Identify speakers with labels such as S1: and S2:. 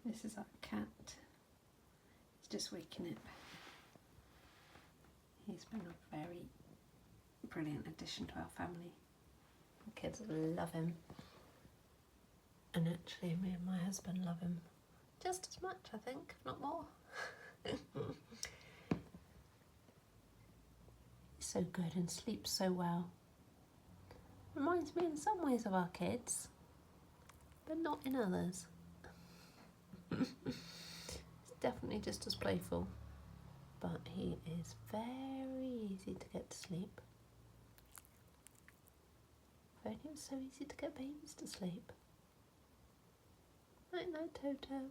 S1: This is our cat. He's just waking up. He's been a very brilliant addition to our family. The kids love him. And actually me and my husband love him just as much, I think, if not more. He's so good and sleeps so well. Reminds me in some ways of our kids, but not in others. He's definitely just as playful, but he is very easy to get to sleep. If only it was so easy to get babies to sleep. Night night, Toto.